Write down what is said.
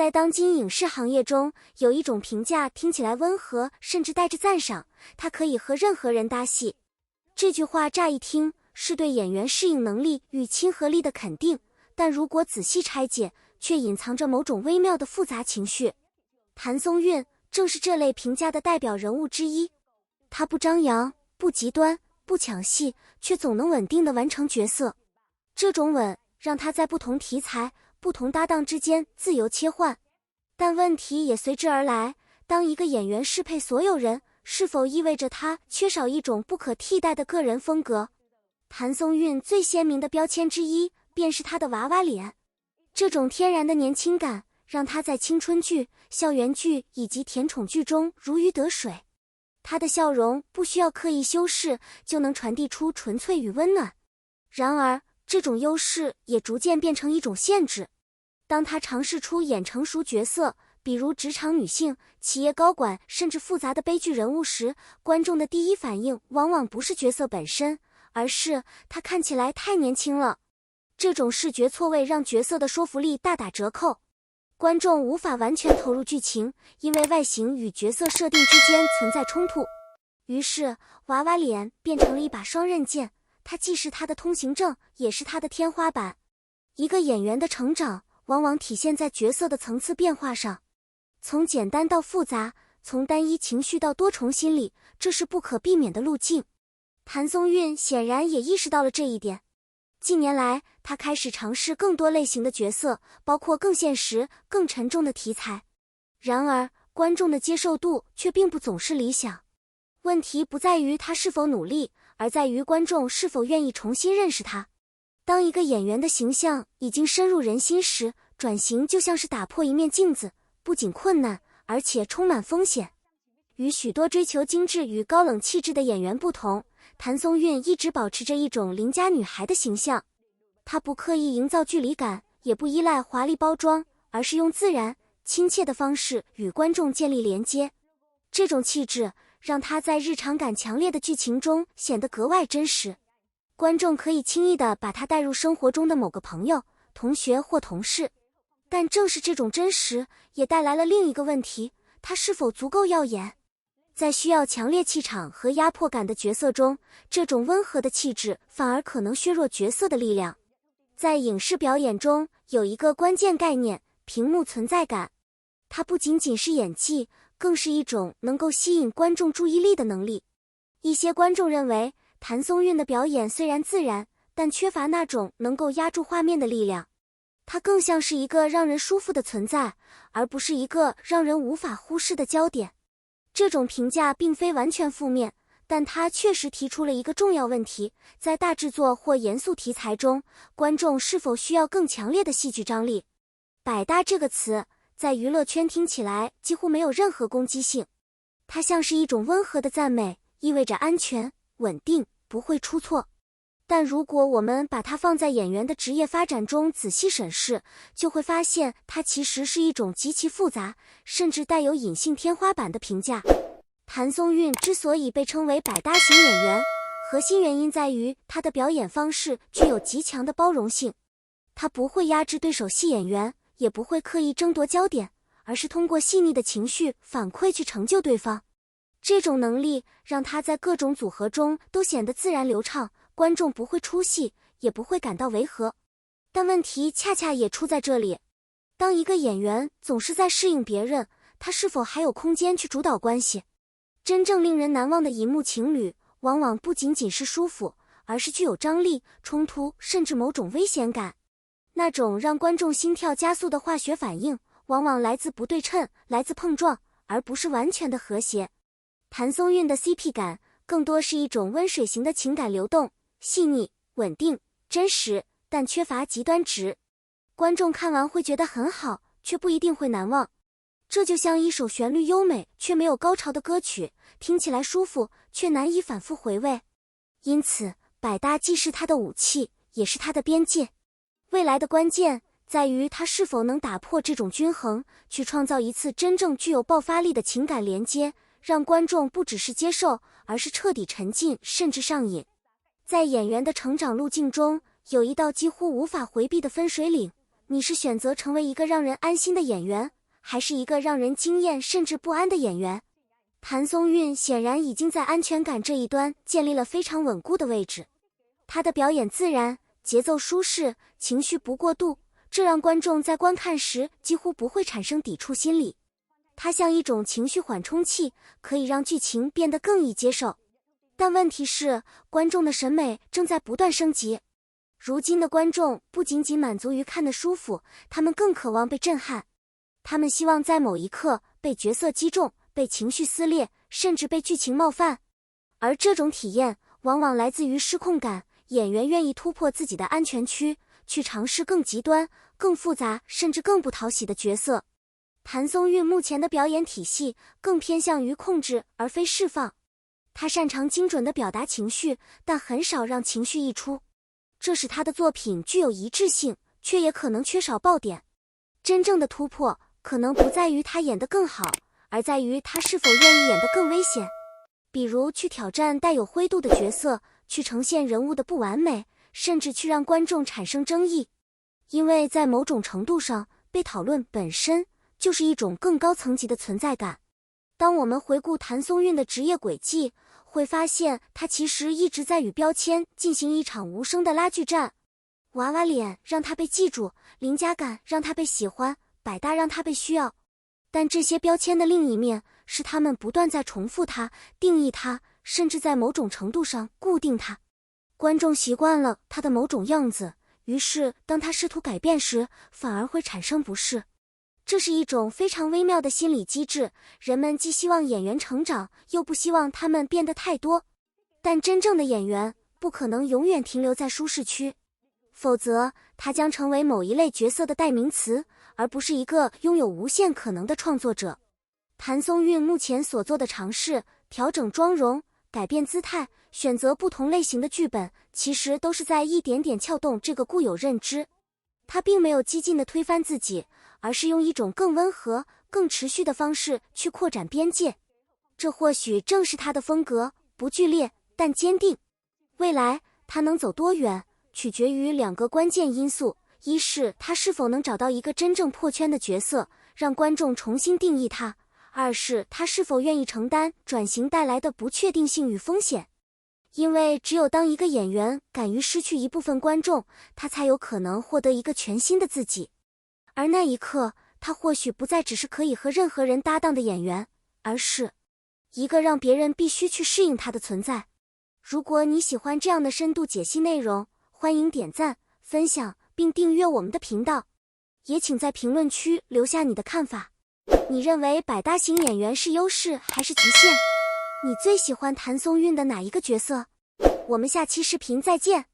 在当今影视行业中，有一种评价听起来温和，甚至带着赞赏，他可以和任何人搭戏。这句话乍一听是对演员适应能力与亲和力的肯定，但如果仔细拆解，却隐藏着某种微妙的复杂情绪。谭松韵正是这类评价的代表人物之一。他不张扬，不极端，不抢戏，却总能稳定地完成角色。这种稳让他在不同题材、不同搭档之间自由切换。但问题也随之而来，当一个演员适配所有人，是否意味着他缺少一种不可替代的个人风格？谭松韵最鲜明的标签之一便是他的娃娃脸。这种天然的年轻感让他在青春剧、校园剧以及甜宠剧中如鱼得水。他的笑容不需要刻意修饰，就能传递出纯粹与温暖。然而，这种优势也逐渐变成一种限制。当他尝试出演成熟角色，比如职场女性、企业高管，甚至复杂的悲剧人物时，观众的第一反应往往不是角色本身，而是他看起来太年轻了。这种视觉错位让角色的说服力大打折扣。观众无法完全投入剧情，因为外形与角色设定之间存在冲突。于是，娃娃脸变成了一把双刃剑，它既是他的通行证，也是他的天花板。一个演员的成长往往体现在角色的层次变化上，从简单到复杂，从单一情绪到多重心理，这是不可避免的路径。谭松韵显然也意识到了这一点。近年来，他开始尝试更多类型的角色，包括更现实、更沉重的题材。然而，观众的接受度却并不总是理想。问题不在于他是否努力，而在于观众是否愿意重新认识他。当一个演员的形象已经深入人心时，转型就像是打破一面镜子，不仅困难，而且充满风险。与许多追求精致与高冷气质的演员不同，谭松韵一直保持着一种邻家女孩的形象。她不刻意营造距离感，也不依赖华丽包装，而是用自然、亲切的方式与观众建立连接。这种气质让她在日常感强烈的剧情中显得格外真实。观众可以轻易地把她带入生活中的某个朋友、同学或同事。但正是这种真实，也带来了另一个问题：她是否足够耀眼？在需要强烈气场和压迫感的角色中，这种温和的气质反而可能削弱角色的力量。在影视表演中，有一个关键概念：屏幕存在感。它不仅仅是演技，更是一种能够吸引观众注意力的能力。一些观众认为，谭松韵的表演虽然自然，但缺乏那种能够压住画面的力量。它更像是一个让人舒服的存在，而不是一个让人无法忽视的焦点。这种评价并非完全负面，但它确实提出了一个重要问题：在大制作或严肃题材中，观众是否需要更强烈的戏剧张力？百搭这个词在娱乐圈听起来几乎没有任何攻击性，它像是一种温和的赞美，意味着安全、稳定，不会出错。但如果我们把它放在演员的职业发展中仔细审视，就会发现它其实是一种极其复杂，甚至带有隐性天花板的评价。谭松韵之所以被称为百搭型演员，核心原因在于她的表演方式具有极强的包容性。她不会压制对手戏演员，也不会刻意争夺焦点，而是通过细腻的情绪反馈去成就对方。这种能力让她在各种组合中都显得自然流畅，观众不会出戏，也不会感到违和。但问题恰恰也出在这里：当一个演员总是在适应别人，他是否还有空间去主导关系？真正令人难忘的银幕情侣，往往不仅仅是舒服，而是具有张力、冲突，甚至某种危险感。那种让观众心跳加速的化学反应，往往来自不对称，来自碰撞，而不是完全的和谐。谭松韵的 CP 感更多是一种温水型的情感流动，细腻、稳定、真实，但缺乏极端值。观众看完会觉得很好，却不一定会难忘。这就像一首旋律优美却没有高潮的歌曲，听起来舒服，却难以反复回味。因此，百搭既是它的武器，也是它的边界。未来的关键在于它是否能打破这种均衡，去创造一次真正具有爆发力的情感连接，让观众不只是接受，而是彻底沉浸，甚至上瘾。在演员的成长路径中，有一道几乎无法回避的分水岭，你是选择成为一个让人安心的演员，还是一个让人惊艳甚至不安的演员？谭松韵显然已经在安全感这一端建立了非常稳固的位置。她的表演自然，节奏舒适，情绪不过度，这让观众在观看时几乎不会产生抵触心理。它像一种情绪缓冲器，可以让剧情变得更易接受。但问题是，观众的审美正在不断升级。如今的观众不仅仅满足于看得舒服，他们更渴望被震撼。他们希望在某一刻被角色击中，被情绪撕裂，甚至被剧情冒犯。而这种体验往往来自于失控感，演员愿意突破自己的安全区，去尝试更极端、更复杂，甚至更不讨喜的角色。谭松韵目前的表演体系更偏向于控制而非释放。她擅长精准地表达情绪，但很少让情绪溢出。这使她的作品具有一致性，却也可能缺少爆点。真正的突破可能不在于她演得更好，而在于她是否愿意演得更危险。比如去挑战带有灰度的角色，去呈现人物的不完美，甚至去让观众产生争议。因为在某种程度上，被讨论本身就是一种更高层级的存在感。当我们回顾谭松韵的职业轨迹，会发现她其实一直在与标签进行一场无声的拉锯战。娃娃脸让她被记住，邻家感让她被喜欢，百搭让她被需要。但这些标签的另一面是他们不断在重复它，定义它，甚至在某种程度上固定它。观众习惯了她的某种样子，于是当她试图改变时，反而会产生不适。这是一种非常微妙的心理机制，人们既希望演员成长，又不希望他们变得太多。但真正的演员不可能永远停留在舒适区，否则他将成为某一类角色的代名词，而不是一个拥有无限可能的创作者。谭松韵目前所做的尝试，调整妆容、改变姿态、选择不同类型的剧本，其实都是在一点点撬动这个固有认知。他并没有激进地推翻自己，而是用一种更温和、更持续的方式去扩展边界。这或许正是他的风格，不剧烈，但坚定。未来他能走多远，取决于两个关键因素：一是他是否能找到一个真正破圈的角色，让观众重新定义他；二是他是否愿意承担转型带来的不确定性与风险。因为只有当一个演员敢于失去一部分观众，他才有可能获得一个全新的自己。而那一刻，他或许不再只是可以和任何人搭档的演员，而是一个让别人必须去适应他的存在。如果你喜欢这样的深度解析内容，欢迎点赞、分享并订阅我们的频道。也请在评论区留下你的看法。你认为百搭型演员是优势还是极限？你最喜欢谭松韵的哪一个角色？我们下期视频再见。